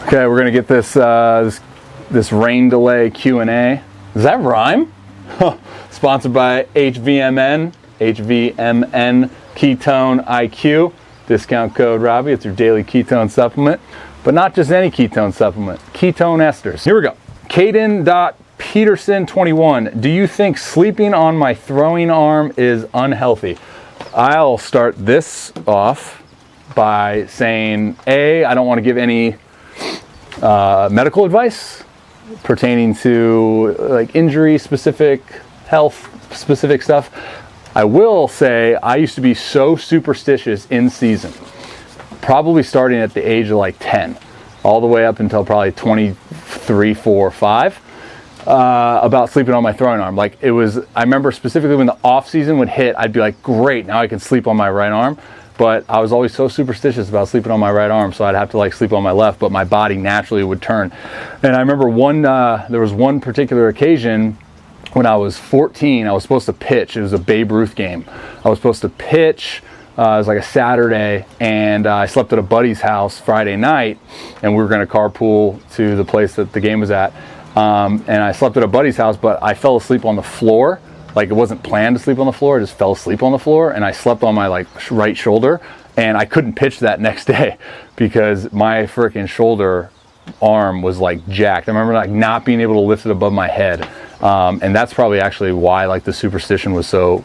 Okay, we're gonna get this this rain delay Q&A. Does that rhyme? Sponsored by HVMN Ketone IQ. Discount code Robby. It's your daily ketone supplement, but not just any ketone supplement. Ketone esters. Here we go. Caden.Peterson21. Do you think sleeping on my throwing arm is unhealthy? I'll start this off by saying, I don't want to give any medical advice pertaining to like injury specific, health specific stuff. I will say I used to be so superstitious in season, probably starting at the age of like 10, all the way up until probably 23, 4, 5, about sleeping on my throwing arm. Like it was, I remember specifically when the off season would hit, I'd be like, great, now I can sleep on my right arm. But I was always so superstitious about sleeping on my right arm, so I'd have to like sleep on my left, but my body naturally would turn. And I remember there was one particular occasion when I was 14, I was supposed to pitch. It was a Babe Ruth game. I was supposed to pitch. It was like a Saturday, and I slept at a buddy's house Friday night, and we were going to carpool to the place that the game was at. And I slept at a buddy's house, but I fell asleep on the floor. Like it wasn't planned to sleep on the floor. I just fell asleep on the floor, and I slept on my like right shoulder, and I couldn't pitch that next day because my freaking shoulder arm was like jacked. I remember like not being able to lift it above my head. And that's probably actually why like the superstition was so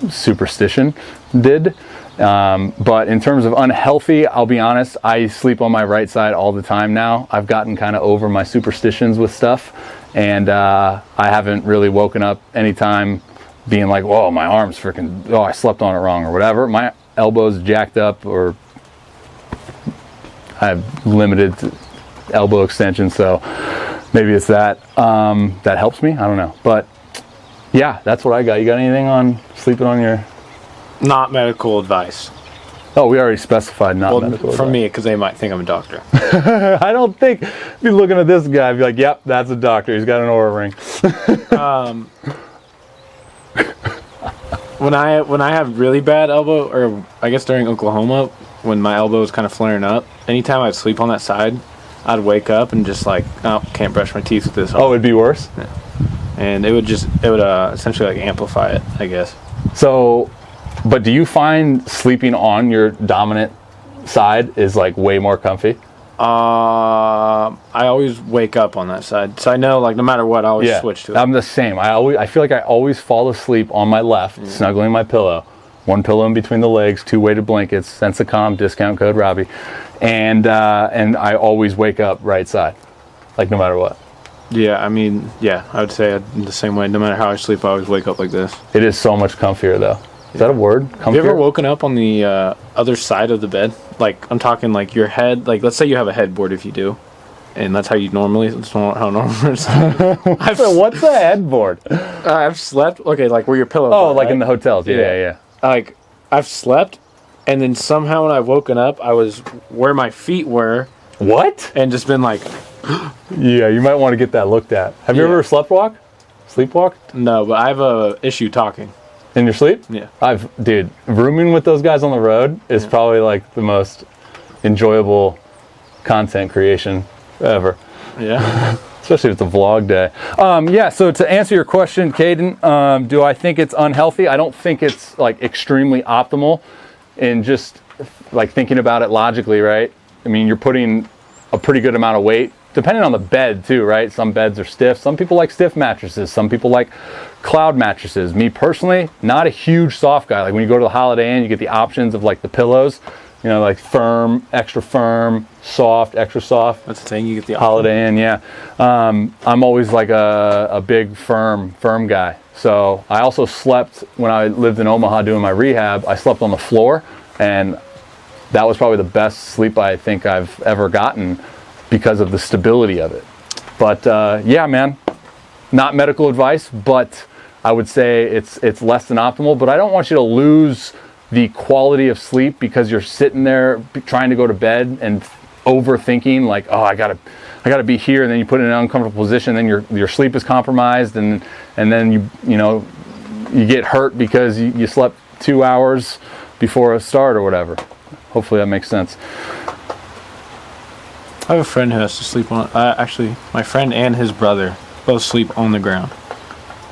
superstition did. But in terms of unhealthy, I'll be honest, I sleep on my right side all the time now. I've gotten kind of over my superstitions with stuff, and I haven't really woken up anytime being like, whoa, my arm's freaking, I slept on it wrong or whatever. My elbow's jacked up, or I have limited elbow extension, so maybe it's that that helps me. I don't know, but yeah, that's what I got. You got anything on sleeping on your? Not medical advice. Oh, we already specified not medical advice. For me, because they might think I'm a doctor. I don't think. Be looking at this guy, be like, "Yep, that's a doctor. He's got an Oura ring." When I have really bad elbow, or I guess during Oklahoma, when my elbow was kind of flaring up, anytime I'd sleep on that side, I'd wake up and just like, oh, can't brush my teeth with this. Oh, it'd be worse? Yeah. And it would essentially like amplify it, I guess. So, but do you find sleeping on your dominant side is like way more comfy? I always wake up on that side. So I know like no matter what, I always switch to it. I'm the same. I feel like I always fall asleep on my left, snuggling my pillow. One pillow in between the legs, 2 weighted blankets, Sense of Calm, discount code Robby. And I always wake up right side, like no matter what. Yeah, I mean, yeah, I would say the same way. No matter how I sleep, I always wake up like this. It is so much comfier, though. Is that a word? Comfier? Have you ever woken up on the other side of the bed? Like, I'm talking like your head. Like, let's say you have a headboard if you do. And that's how you normally, that's how normal it is. What's a headboard? I've slept, okay, like where your pillows are, like right? In the hotels. Yeah. Like, I've slept, and then somehow when I've woken up, I was where my feet were. What? And just been like... Yeah, you might want to get that looked at. Have you ever sleepwalked? No, but I have a issue talking. In your sleep? Yeah. Dude, rooming with those guys on the road is probably like the most enjoyable content creation ever. Yeah. Especially if it's a vlog day. So to answer your question, Caden, do I think it's unhealthy? I don't think it's like extremely optimal in just like thinking about it logically, right? I mean, you're putting a pretty good amount of weight, depending on the bed too, right? Some beds are stiff. Some people like stiff mattresses. Some people like cloud mattresses. Me personally, not a huge soft guy. Like when you go to the Holiday Inn, you get the options of like the pillows, you know, like firm, extra firm, soft, extra soft. That's the thing, you get the Holiday Inn, yeah. I'm always like a big firm guy. So I also slept, when I lived in Omaha doing my rehab, I slept on the floor, and that was probably the best sleep I think I've ever gotten because of the stability of it. But yeah, man, not medical advice, but I would say it's less than optimal. But I don't want you to lose the quality of sleep because you're sitting there trying to go to bed and overthinking like, oh, I gotta be here, and then you put it in an uncomfortable position, then your sleep is compromised, and then you get hurt because you slept 2 hours before a start or whatever. Hopefully that makes sense. I have a friend who has to sleep on. Actually, my friend and his brother both sleep on the ground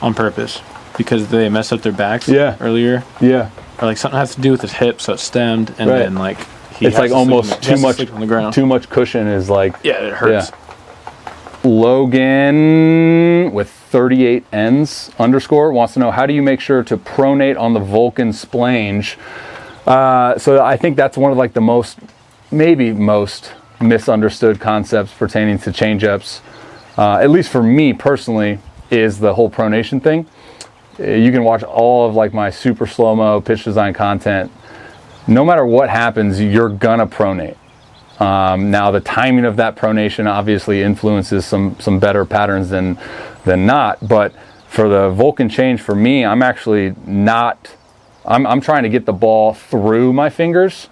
on purpose because they messed up their backs earlier. Yeah. Or like something has to do with his hip, so it's stemmed, and then like it's like almost too much on the ground. Too much cushion is like it hurts. Yeah. Logan with 38 ends _ wants to know, how do you make sure to pronate on the Vulcan splange? So I think that's one of like the most misunderstood concepts pertaining to change-ups, at least for me personally, is the whole pronation thing. You can watch all of like my super slow-mo pitch design content. No matter what happens, you're gonna pronate. Now the timing of that pronation obviously influences some better patterns than not, but for the Vulcan change, for me, I'm actually not, I'm trying to get the ball through my fingers.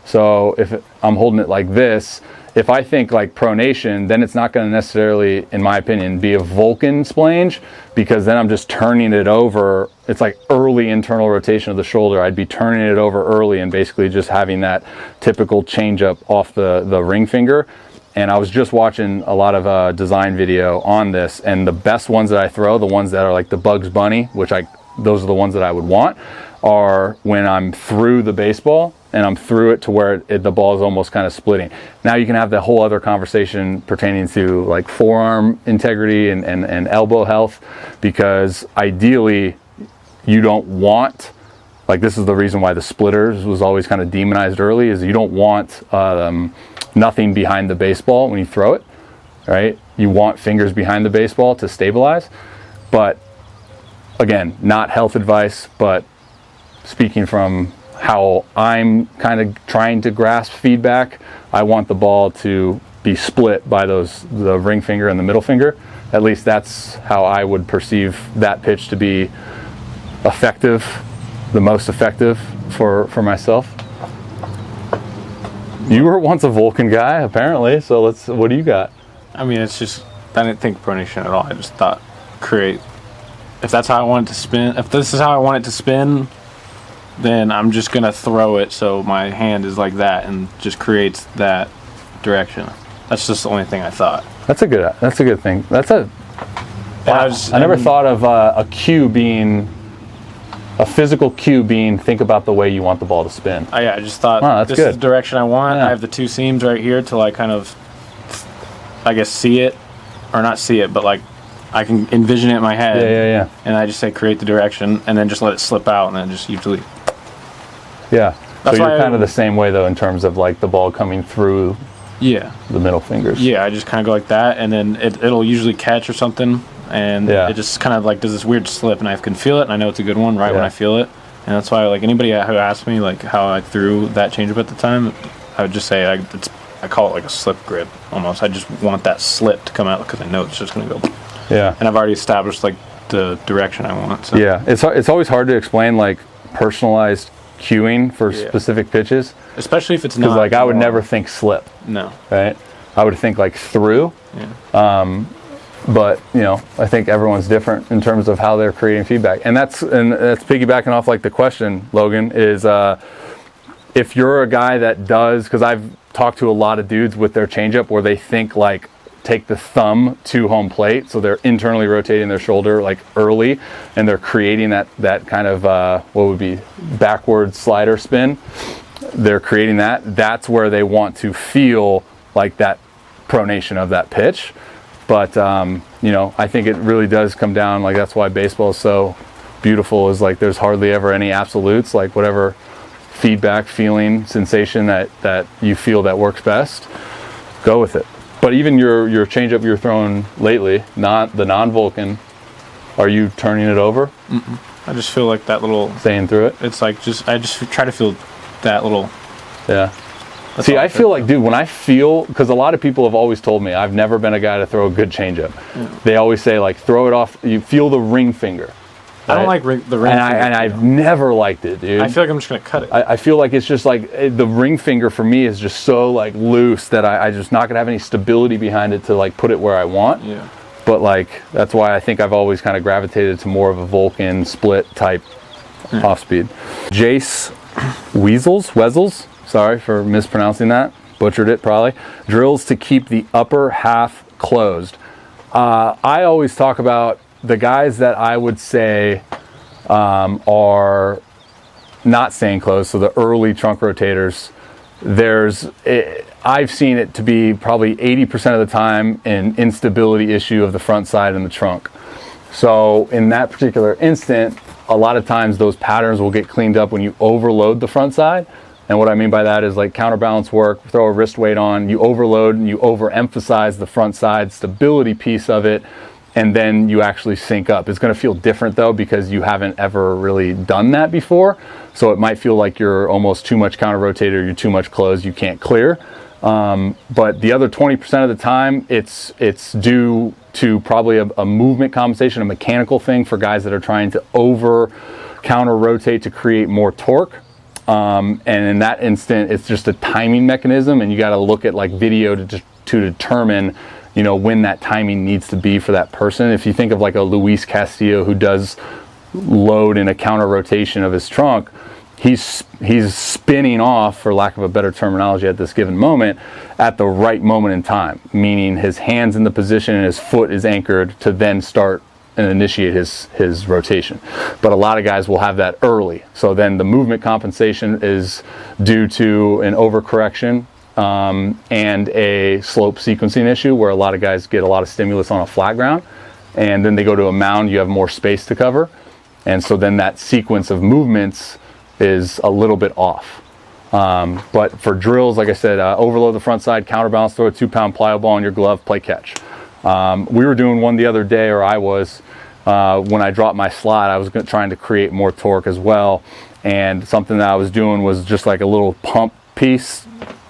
So if I'm holding it like this, if I think like pronation, then it's not going to necessarily, in my opinion, be a Vulcan splange, because then I'm just turning it over. It's like early internal rotation of the shoulder. I'd be turning it over early and basically just having that typical change up off the ring finger. And I was just watching a lot of design video on this, and the best ones that I throw, the ones that are like the Bugs Bunny, those are the ones that I would want, are when I'm through the baseball and I'm through it to where the ball is almost kind of splitting. Now you can have the whole other conversation pertaining to like forearm integrity and elbow health, because ideally you don't want, like this is the reason why the splitters was always kind of demonized early, is you don't want nothing behind the baseball when you throw it, right? You want fingers behind the baseball to stabilize. But again, not health advice, but speaking from how I'm kind of trying to grasp feedback, I want the ball to be split by the ring finger and the middle finger. At least that's how I would perceive that pitch to be effective, the most effective for myself. You were once a Vulcan guy, apparently, so what do you got? I mean, it's just, I didn't think pronation at all. I just thought if that's how I want it to spin, if this is how I want it to spin, then I'm just going to throw it so my hand is like that and just creates that direction. That's just the only thing I thought. That's a good thing. I never thought of a cue being, a physical cue being, think about the way you want the ball to spin. I just thought, this is the direction I want. Yeah. I have the two seams right here to like kind of, I guess, see it, or not see it, but like I can envision it in my head. Yeah. And I just say create the direction and then just let it slip out and then just usually. Yeah. So you're kind of the same way though in terms of like the ball coming through the middle fingers. Yeah, I just kind of go like that, and then it'll usually catch or something, and it just kind of like does this weird slip, and I can feel it, and I know it's a good one when I feel it. And that's why like anybody who asks me like how I threw that changeup at the time, I would just say I call it like a slip grip almost. I just want that slip to come out because I know it's just going to go. Yeah. And I've already established like the direction I want. So. Yeah, it's always hard to explain like personalized cueing for specific pitches, especially if it's not, because like I would never think slip. No. Right. I would think like through. Yeah. But I think everyone's different in terms of how they're creating feedback, and that's piggybacking off like the question, Logan, is if you're a guy that does, because I've talked to a lot of dudes with their changeup where they think like take the thumb to home plate, so they're internally rotating their shoulder like early, and they're creating that kind of what would be backward slider spin. They're creating that. That's where they want to feel like that pronation of that pitch. But I think it really does come down, like that's why baseball is so beautiful, is like there's hardly ever any absolutes. Like whatever feedback, feeling, sensation that you feel that works best, go with it. But even your changeup you're throwing lately, not the non-Vulcan, are you turning it over? Mm-mm. I just feel like that little... Staying through it? It's like I just try to feel that little... Yeah. See, I feel like, dude, when I feel... Because a lot of people have always told me, I've never been a guy to throw a good changeup. Yeah. They always say, like, throw it off, you feel the ring finger. I don't like the ring finger. And I've never liked it, dude. I feel like I'm just going to cut it. I feel like it's just like the ring finger for me is just so like loose that I just not going to have any stability behind it to like put it where I want. Yeah. But like that's why I think I've always kind of gravitated to more of a Vulcan split type off speed. Jace Wezels, sorry for mispronouncing that. butchered it probably. Drills to keep the upper half closed. I always talk about the guys that I would say are not staying closed, so the early trunk rotators. I've seen it to be probably 80% of the time an instability issue of the front side and the trunk. So in that particular instant, a lot of times those patterns will get cleaned up when you overload the front side. And what I mean by that is like counterbalance work, throw a wrist weight on, you overload and you overemphasize the front side stability piece of it, and then you actually sync up. It's going to feel different though because you haven't ever really done that before. So it might feel like you're almost too much counter rotator, you're too much closed, you can't clear. But the other 20% of the time, it's due to probably a movement compensation, a mechanical thing for guys that are trying to over counter rotate to create more torque. And in that instant, it's just a timing mechanism, and you got to look at like video to determine, you know, when that timing needs to be for that person. If you think of like a Luis Castillo who does load in a counter rotation of his trunk, he's spinning off, for lack of a better terminology at this given moment, at the right moment in time, meaning his hand's in the position and his foot is anchored to then start and initiate his rotation. But a lot of guys will have that early. So then the movement compensation is due to an overcorrection and a slope sequencing issue where a lot of guys get a lot of stimulus on a flat ground, and then they go to a mound, you have more space to cover. And so then that sequence of movements is a little bit off. But for drills, like I said, overload the front side, counterbalance, throw a 2-pound plyo ball in your glove, play catch. We were doing one the other day, or I was, when I dropped my slide, I was trying to create more torque as well. And something that I was doing was just like a little pump piece,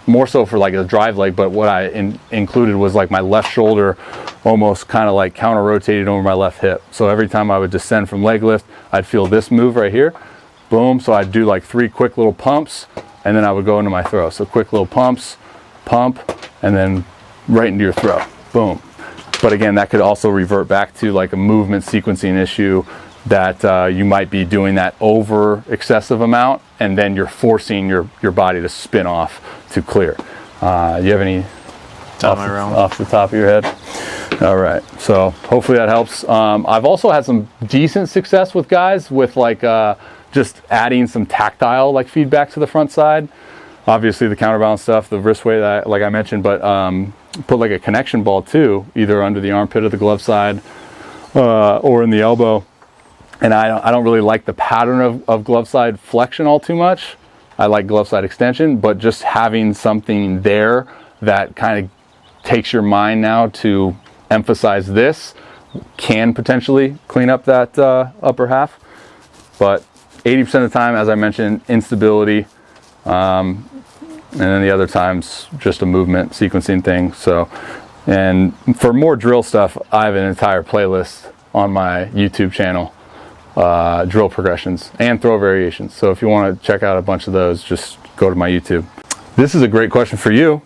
more so for like a drive leg, but what I included was like my left shoulder almost kind of like counter rotated over my left hip. So every time I would descend from leg lift, I'd feel this move right here. Boom. So I'd do like 3 quick little pumps, and then I would go into my throw. So quick little pumps, pump, and then right into your throw. Boom. But again, that could also revert back to like a movement sequencing issue that you might be doing that over excessive amount, and then you're forcing your body to spin off to clear. You have any off the top of your head? All right. So hopefully that helps. I've also had some decent success with guys with like just adding some tactile like feedback to the front side. Obviously the counterbalance stuff, the wrist weight, like I mentioned, but put like a connection ball too, either under the armpit of the glove side or in the elbow. And I don't really like the pattern of glove side flexion all too much. I like glove side extension, but just having something there that kind of takes your mind now to emphasize this can potentially clean up that upper half. But 80% of the time, as I mentioned, instability, and then the other times just a movement sequencing thing. So, and for more drill stuff, I have an entire playlist on my YouTube channel, drill progressions and throw variations. So if you want to check out a bunch of those, just go to my YouTube. This is a great question for you.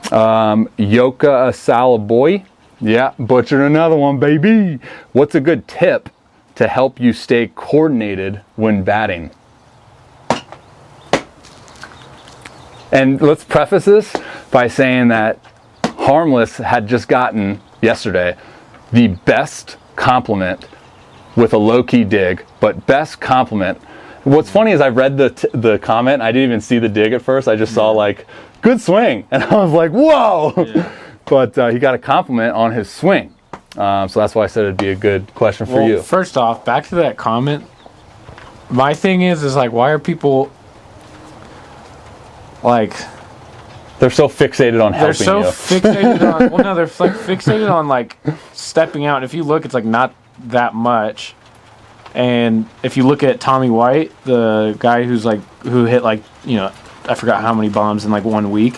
Yoka Asalaboy. Yeah, butchered another one, baby. What's a good tip to help you stay coordinated when batting? And let's preface this by saying that Harmless had just gotten yesterday the best compliment with a low-key dig, but best compliment. What's funny is I read the comment. I didn't even see the dig at first. I just saw like, good swing. And I was like, whoa. Yeah. But he got a compliment on his swing. So that's why I said it'd be a good question for you. First off, back to that comment. My thing is like, why are people like... They're so fixated on helping you. They're so fixated on... Well, no, they're like fixated on like stepping out. And if you look, it's like not that much. And if you look at Tommy White, the guy who hit like, you know, I forgot how many bombs in like 1 week.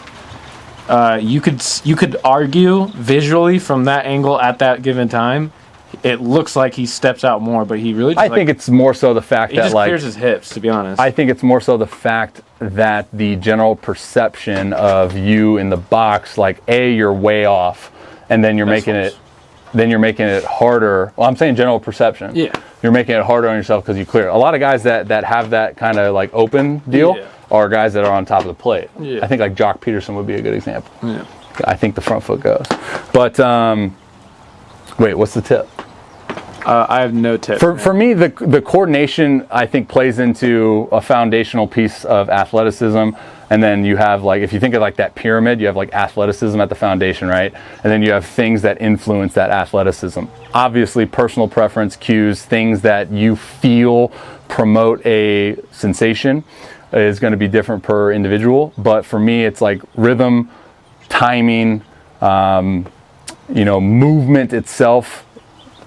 You could argue visually from that angle at that given time, it looks like he steps out more, but he really just I think it's more so the fact that like... He just clears his hips, to be honest. I think it's more so the fact that the general perception of you in the box, like, A, you're way off, and then you're making it harder. Well, I'm saying general perception. Yeah. You're making it harder on yourself because you clear. A lot of guys that have that kind of like open deal are guys that are on top of the plate. Yeah. I think like Jock Peterson would be a good example. Yeah. I think the front foot goes. But wait, what's the tip? I have no tip. For me, the coordination, I think, plays into a foundational piece of athleticism. And then you have, like, if you think of like that pyramid, you have like athleticism at the foundation, right? And then you have things that influence that athleticism. Obviously, personal preference cues, things that you feel promote a sensation is going to be different per individual. But for me, it's like rhythm, timing, movement itself.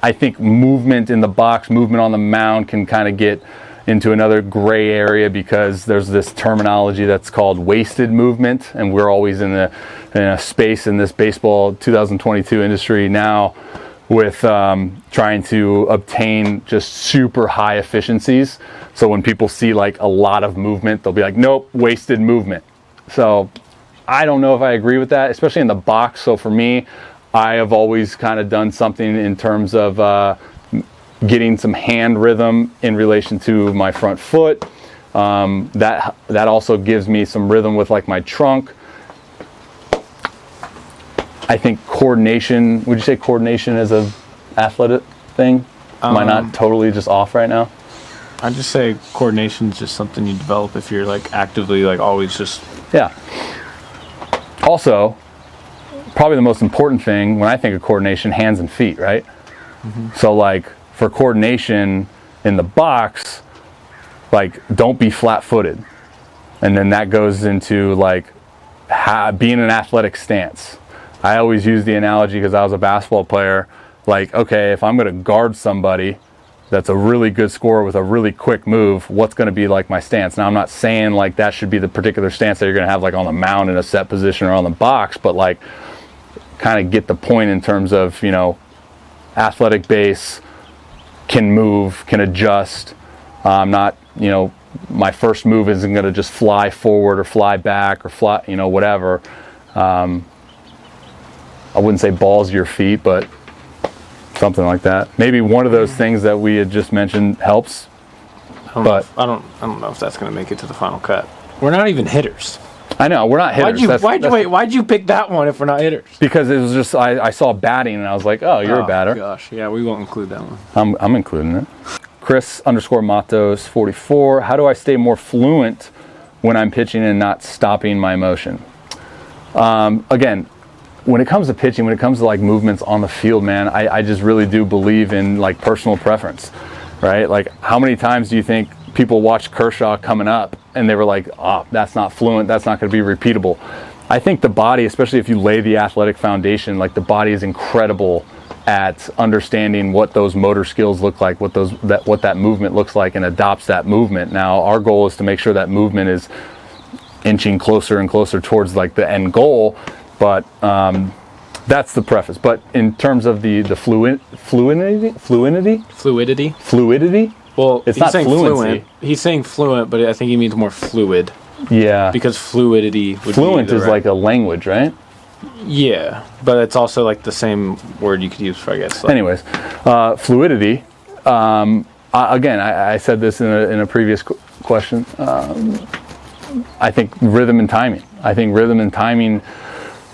I think movement in the box, movement on the mound can kind of get into another gray area because there's this terminology that's called wasted movement, and we're always in a space in this baseball 2022 industry now with trying to obtain just super high efficiencies. So when people see like a lot of movement, they'll be like, nope, wasted movement. So I don't know if I agree with that, especially in the box. So for me, I have always kind of done something in terms of getting some hand rhythm in relation to my front foot. That also gives me some rhythm with like my trunk. I think coordination, would you say coordination is a athletic thing? Am I not totally just off right now? I'd just say coordination is just something you develop if you're like actively like always just... Yeah. Also, probably the most important thing when I think of coordination, hands and feet, right? Mm-hmm. So like for coordination in the box, like don't be flat-footed. And then that goes into like being an athletic stance. I always use the analogy because I was a basketball player, like, okay, if I'm going to guard somebody that's a really good scorer with a really quick move, what's going to be like my stance? Now, I'm not saying like that should be the particular stance that you're going to have like on the mound in a set position or on the box, but like kind of get the point in terms of, athletic base, can move, can adjust. Not, my first move isn't going to just fly forward or fly back or fly, whatever. I wouldn't say balls your feet, but something like that. Maybe one of those things that we had just mentioned helps. I don't know if that's going to make it to the final cut. We're not even hitters. I know, we're not hitters. Why'd you pick that one if we're not hitters? Because it was just, I saw batting and I was like, oh, you're a batter. Gosh, yeah, we won't include that one. I'm including it. Chris_Matos 44. How do I stay more fluent when I'm pitching and not stopping my motion? Again, when it comes to pitching, when it comes to like movements on the field, man, I just really do believe in like personal preference, right? Like how many times do you think people watched Kershaw coming up and they were like, oh, that's not fluent, that's not going to be repeatable? I think the body, especially if you lay the athletic foundation, like the body is incredible at understanding what those motor skills look like, what that movement looks like, and adopts that movement. Now, our goal is to make sure that movement is inching closer and closer towards like the end goal, but that's the preface. But in terms of the fluidity. Well, it's not fluency. He's saying fluent, but I think he means more fluid. Yeah. Because fluidity would fluent is like a language, right? Yeah, but it's also like the same word you could use for, I guess. Like. Anyways, fluidity. Again, I said this in a previous question. I think rhythm and timing.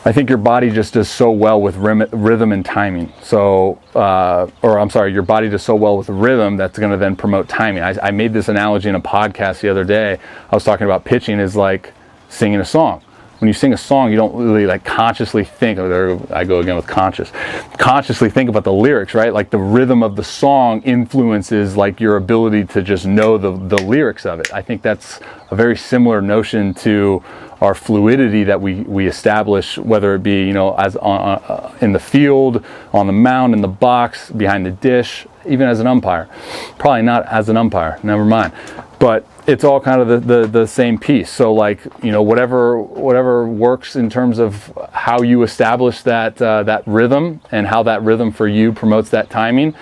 I think your body just does so well with rhythm and timing. So, your body does so well with rhythm that's going to then promote timing. I made this analogy in a podcast the other day. I was talking about pitching is like singing a song. When you sing a song, you don't really like consciously think. Oh, there I go again with consciously think about the lyrics, right? Like the rhythm of the song influences like your ability to just know the lyrics of it. I think that's a very similar notion to our fluidity that we establish, whether it be as in the field, on the mound, in the box, behind the dish, even as an umpire. Probably not as an umpire. Never mind. But it's all kind of the same piece. So like whatever works in terms of how you establish that rhythm and how that rhythm for you promotes that timing.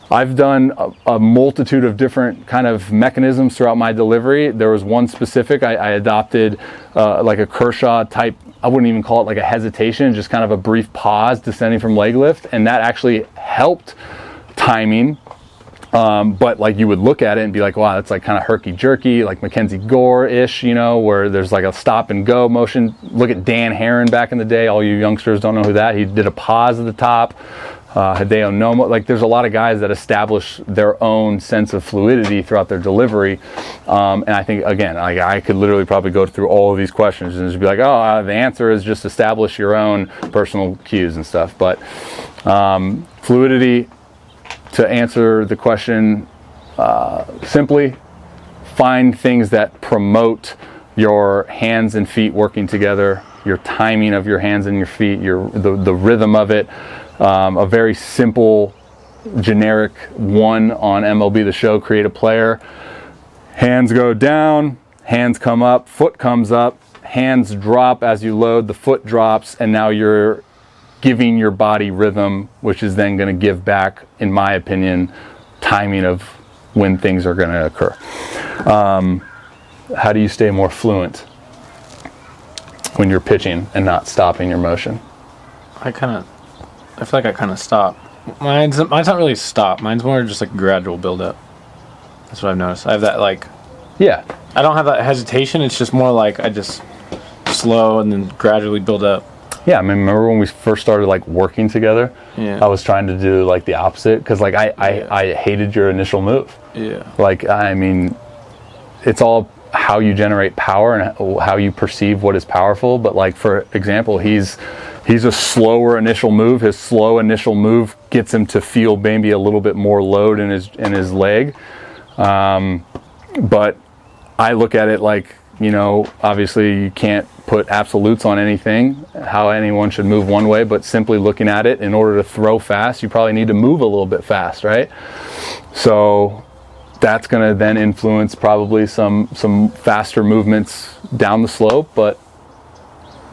I've done a multitude of different kind of mechanisms throughout my delivery. There was one specific I adopted like a Kershaw type. I wouldn't even call it like a hesitation, just kind of a brief pause descending from leg lift, and that actually helped timing But like you would look at it and be like, wow, that's like kind of herky-jerky, like Mackenzie Gore-ish, you know, where there's like a stop and go motion. Look at Dan Herron back in the day. All you youngsters don't know who that. He did a pause at the top. Hideo Nomo. Like there's a lot of guys that establish their own sense of fluidity throughout their delivery. And I think, again, I could literally probably go through all of these questions and just be like, oh, the answer is just establish your own personal cues and stuff. But fluidity, to answer the question simply, find things that promote your hands and feet working together, your timing of your hands and your feet, the rhythm of it. A very simple, generic one on MLB The Show, Create a Player. Hands go down, hands come up, foot comes up, hands drop as you load, the foot drops, and now you're giving your body rhythm, which is then going to give back, in my opinion, timing of when things are going to occur. How do you stay more fluent when you're pitching and not stopping your motion? I feel like I kind of stop. Mine's not really stop. Mine's more just like gradual build up. That's what I've noticed. I have that like, yeah. I don't have that hesitation. It's just more like I just slow and then gradually build up. Yeah, I mean, remember when we first started like working together? Yeah. I was trying to do like the opposite because like I hated your initial move. Yeah. Like, I mean, it's all how you generate power and how you perceive what is powerful. But like, for example, he's a slower initial move. His slow initial move gets him to feel maybe a little bit more load in his leg. But I look at it like, you know, obviously you can't put absolutes on anything, how anyone should move one way, but simply looking at it, in order to throw fast, you probably need to move a little bit fast, right? So that's going to then influence probably some faster movements down the slope, but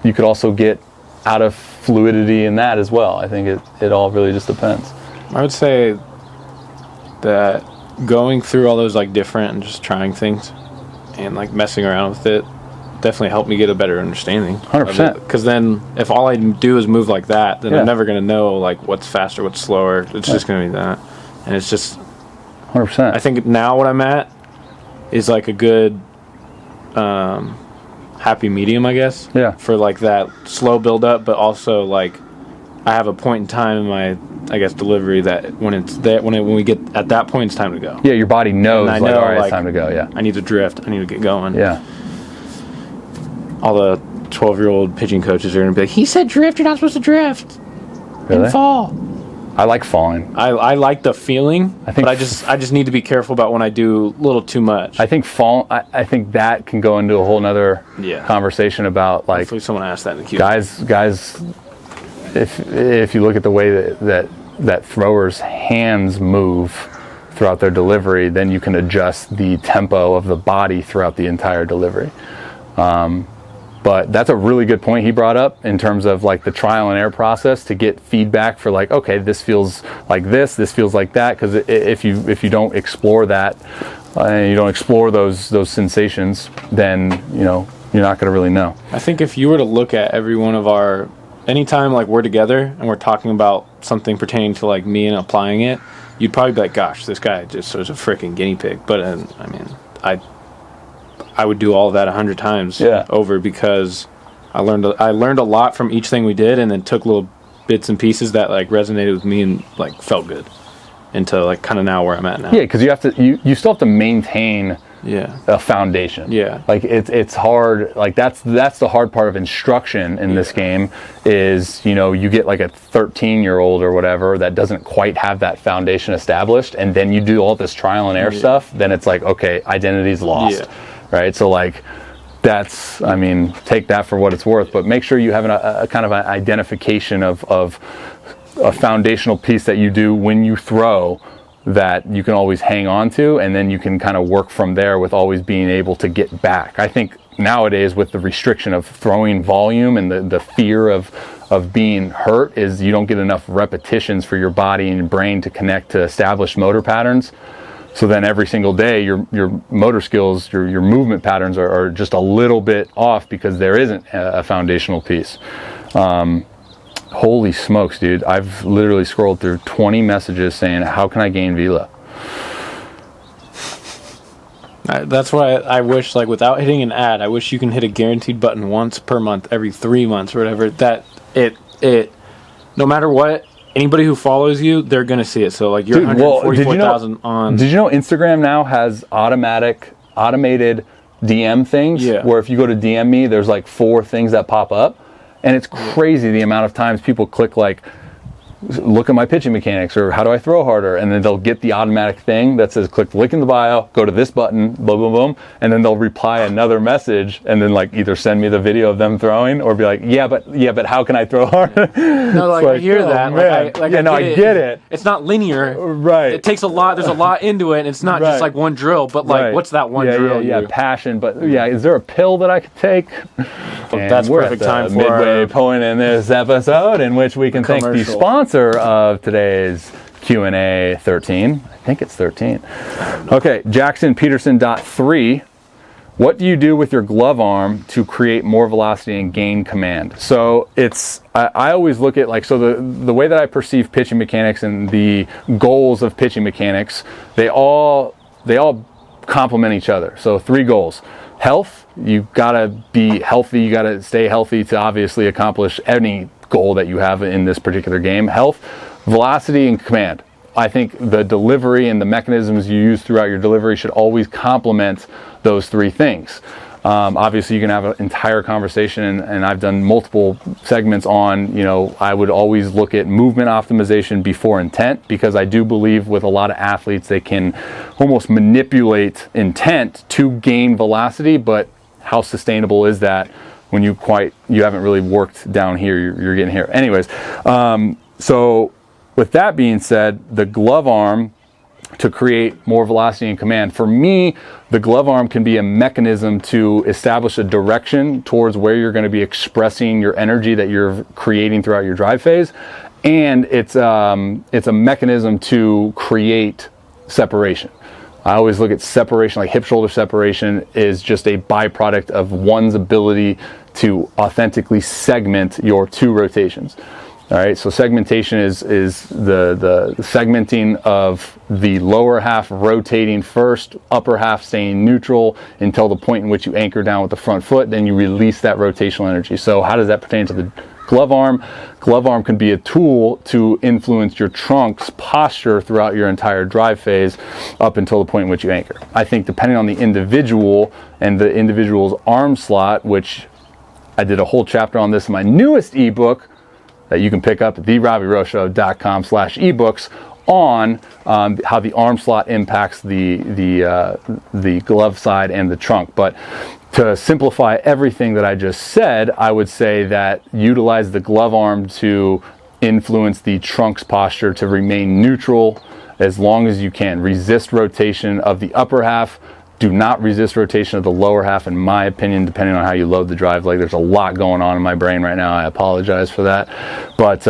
you could also get out of fluidity in that as well. I think it all really just depends. I would say that going through all those like different and just trying things and like messing around with it definitely helped me get a better understanding. 100%. Because then if all I do is move like that, then I'm never going to know like what's faster, what's slower. It's just going to be that. And it's just 100%. I think now what I'm at is like a good happy medium, I guess. Yeah. For like that slow build up, but also like I have a point in time in my, I guess, delivery that when we get at that point, it's time to go. Yeah, your body knows like, all right, like, it's time to go. Yeah. I need to drift. I need to get going. Yeah. All the 12-year-old pitching coaches are gonna be like, he said drift. You're not supposed to drift. Really? And fall. I like falling. I like the feeling, but I just need to be careful about when I do a little too much. I think I think that can go into a whole nother conversation about like. Hopefully someone asked that in the queue. Guys, if you look at the way that throwers' hands move throughout their delivery, then you can adjust the tempo of the body throughout the entire delivery. But that's a really good point he brought up in terms of like the trial and error process to get feedback for like, okay, this feels like this feels like that. Because if you don't explore that and you don't explore those sensations, then you know you're not going to really know. I think if you were to look at every one of our, anytime like we're together and we're talking about something pertaining to like me and applying it, you'd probably be like, gosh, this guy just was a freaking guinea pig. But I mean, I would do all of that 100 times over because I learned a lot from each thing we did, and then took little bits and pieces that like resonated with me and like felt good into like kind of now where I'm at now. Yeah, because you still have to maintain a foundation. Yeah, like it's hard. Like that's the hard part of instruction in this game is, you know, you get like a 13-year-old or whatever that doesn't quite have that foundation established, and then you do all this trial and error stuff. Then it's like, okay, identity's lost. Yeah. Right, so like that's, I mean, take that for what it's worth, but make sure you have a kind of an identification of a foundational piece that you do when you throw that you can always hang on to, and then you can kind of work from there with always being able to get back. I think nowadays with the restriction of throwing volume and the fear of being hurt is you don't get enough repetitions for your body and your brain to connect to established motor patterns. So then every single day, your motor skills, your movement patterns are just a little bit off because there isn't a foundational piece. Holy smokes, dude. I've literally scrolled through 20 messages saying, how can I gain velo? That's why I wish, like, without hitting an ad, I wish you can hit a guaranteed button once per month, every 3 months or whatever. That it no matter what, anybody who follows you, they're gonna see it. So like you're 144,000 on. Did you know Instagram now has automated DM things? Yeah. Where if you go to DM me, there's like 4 things that pop up, and it's crazy the amount of times people click like, look at my pitching mechanics, or how do I throw harder, and then they'll get the automatic thing that says click the link in the bio, go to this button, boom boom boom, and then they'll reply another message and then like either send me the video of them throwing or be like, yeah but how can I throw harder? No, like I hear that. I get it. It's not linear. Right. It takes a lot. There's a lot into it. And it's not just like one drill, but like what's that one drill? Yeah, passion. But is there a pill that I could take? That's perfect time for midway point in this episode in which we can thank the sponsor of today's Q&A 13. I think it's 13. Okay, Jackson Peterson .3. What do you do with your glove arm to create more velocity and gain command? So I always look at the way that I perceive pitching mechanics and the goals of pitching mechanics, they all complement each other. So 3 goals. Health, you gotta be healthy, you gotta stay healthy to obviously accomplish any goal that you have in this particular game. Health, velocity, and command. I think the delivery and the mechanisms you use throughout your delivery should always complement those 3 things. Obviously you can have an entire conversation, and I've done multiple segments on, I would always look at movement optimization before intent, because I do believe with a lot of athletes they can almost manipulate intent to gain velocity, but how sustainable is that when you haven't really worked down here, you're getting here. Anyways, so with that being said, the glove arm to create more velocity and command. For me, the glove arm can be a mechanism to establish a direction towards where you're going to be expressing your energy that you're creating throughout your drive phase. And it's a mechanism to create separation. I always look at separation, like hip-shoulder separation is just a byproduct of one's ability to authentically segment your 2 rotations. All right, so segmentation is the segmenting of the lower half rotating first, upper half staying neutral until the point in which you anchor down with the front foot, then you release that rotational energy. So how does that pertain to the glove arm? Glove arm can be a tool to influence your trunk's posture throughout your entire drive phase up until the point in which you anchor. I think depending on the individual and the individual's arm slot, which I did a whole chapter on this in my newest ebook that you can pick up at therobbyrowshow.com/ebooks on how the arm slot impacts the glove side and the trunk. But to simplify everything that I just said, I would say that utilize the glove arm to influence the trunk's posture to remain neutral as long as you can. Resist rotation of the upper half. Do not resist rotation of the lower half, in my opinion, depending on how you load the drive leg. There's a lot going on in my brain right now. I apologize for that. But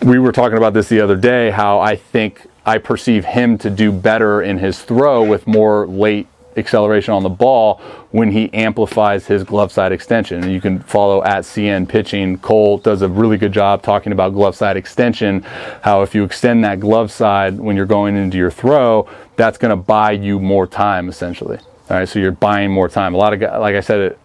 we were talking about this the other day, how I think I perceive him to do better in his throw with more late acceleration on the ball when he amplifies his glove side extension. And you can follow at CN Pitching. Cole does a really good job talking about glove side extension, how if you extend that glove side when you're going into your throw, that's going to buy you more time essentially. All right, so you're buying more time. A lot of guys, like I said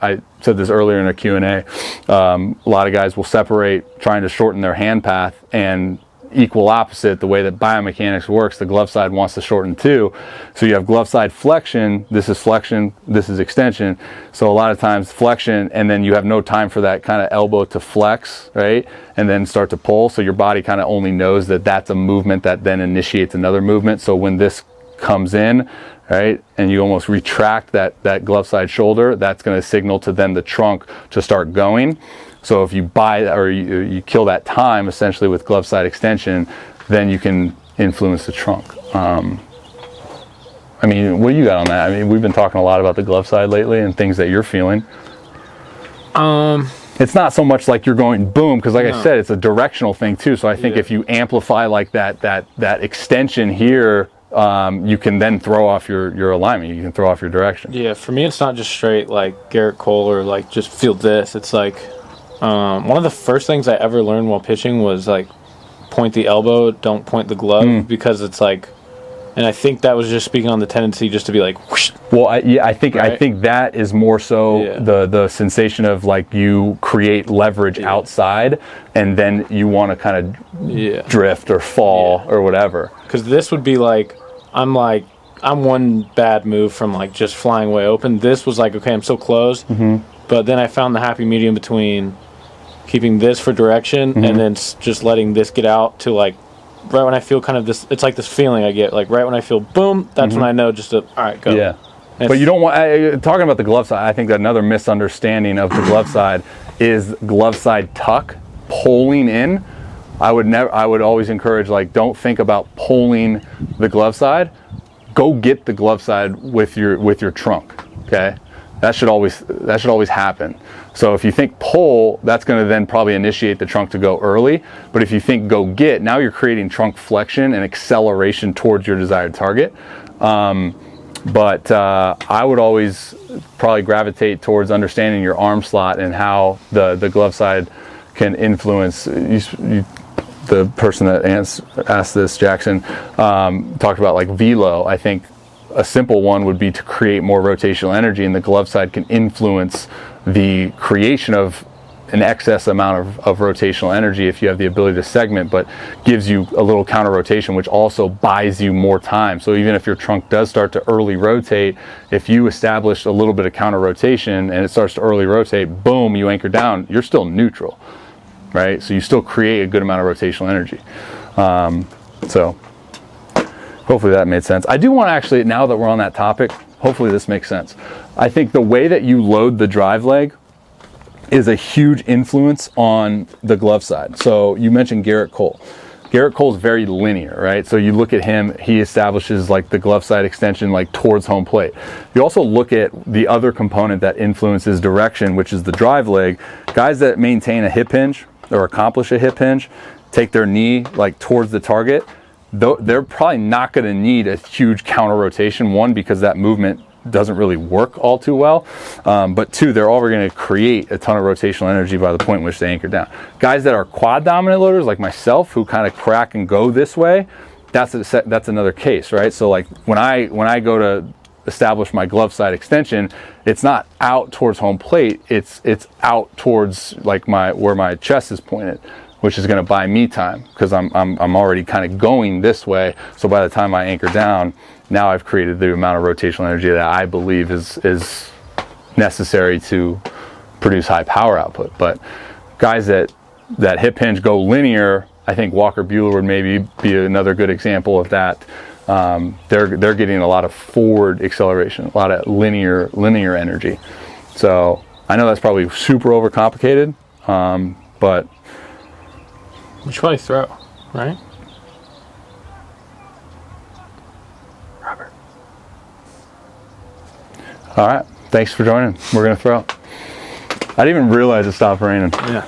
this earlier in a Q&A, a lot of guys will separate trying to shorten their hand path, and equal opposite, the way that biomechanics works, the glove side wants to shorten too. So you have glove side flexion, this is extension. So a lot of times flexion, and then you have no time for that kind of elbow to flex, right? And then start to pull. So your body kind of only knows that that's a movement that then initiates another movement. So when this comes in, right, and you almost retract that glove side shoulder, that's going to signal to then the trunk to start going. So if you buy or you kill that time essentially with glove side extension, then you can influence the trunk. I mean, what do you got on that? I mean, we've been talking a lot about the glove side lately and things that you're feeling. It's not so much like you're going boom, because like I said, it's a directional thing too. So I think if you amplify like that extension here, you can then throw off your alignment. You can throw off your direction. Yeah, for me, it's not just straight like Garrett Cole or like just feel this. It's like one of the first things I ever learned while pitching was like point the elbow, don't point the glove, because it's like And I think that was just speaking on the tendency just to be like, whoosh. Well, I think that is more so the sensation of like you create leverage outside, and then you want to kind of drift or fall or whatever. Because this would be like I'm one bad move from like just flying way open. This was like, okay, I'm so close, but then I found the happy medium between keeping this for direction and then just letting this get out to like. Right when I feel kind of this, it's like this feeling I get. Like right when I feel boom, that's when I know just to, all right, go. Yeah. But you don't want, talking about the glove side, I think that another misunderstanding of the glove side is glove side tuck, pulling in. I would always encourage, like, don't think about pulling the glove side. Go get the glove side with your trunk, okay? That should always happen. So if you think pull, that's going to then probably initiate the trunk to go early. But if you think go get, now you're creating trunk flexion and acceleration towards your desired target. But I would always probably gravitate towards understanding your arm slot and how the glove side can influence. The person that asked this, Jackson, talked about like Velo. I think a simple one would be to create more rotational energy, and the glove side can influence the creation of an excess amount of rotational energy if you have the ability to segment, but gives you a little counter rotation, which also buys you more time. So even if your trunk does start to early rotate, if you establish a little bit of counter rotation and it starts to early rotate, boom, you anchor down, you're still neutral, right? So you still create a good amount of rotational energy. So hopefully that made sense. I do want to actually, now that we're on that topic, hopefully this makes sense. I think the way that you load the drive leg is a huge influence on the glove side. So you mentioned Garrett Cole. Garrett Cole's very linear, right? So you look at him, he establishes like the glove side extension like towards home plate. You also look at the other component that influences direction, which is the drive leg. Guys that maintain a hip hinge or accomplish a hip hinge, take their knee like towards the target, they're probably not going to need a huge counter rotation. One, because that movement doesn't really work all too well, but two, they're already going to create a ton of rotational energy by the point in which they anchor down. Guys that are quad dominant loaders like myself, who kind of crack and go this way, that's another case, right? So like when I go to establish my glove side extension, it's not out towards home plate, it's out towards like where my chest is pointed, which is going to buy me time because I'm already kind of going this way. So by the time I anchor down, now I've created the amount of rotational energy that I believe is necessary to produce high power output. But guys that hip hinge go linear, I think Walker Buehler would maybe be another good example of that. They're getting a lot of forward acceleration, a lot of linear energy. So I know that's probably super overcomplicated, but you should probably throw, right? Robert. All right. Thanks for joining. We're going to throw. I didn't even realize it stopped raining. Yeah.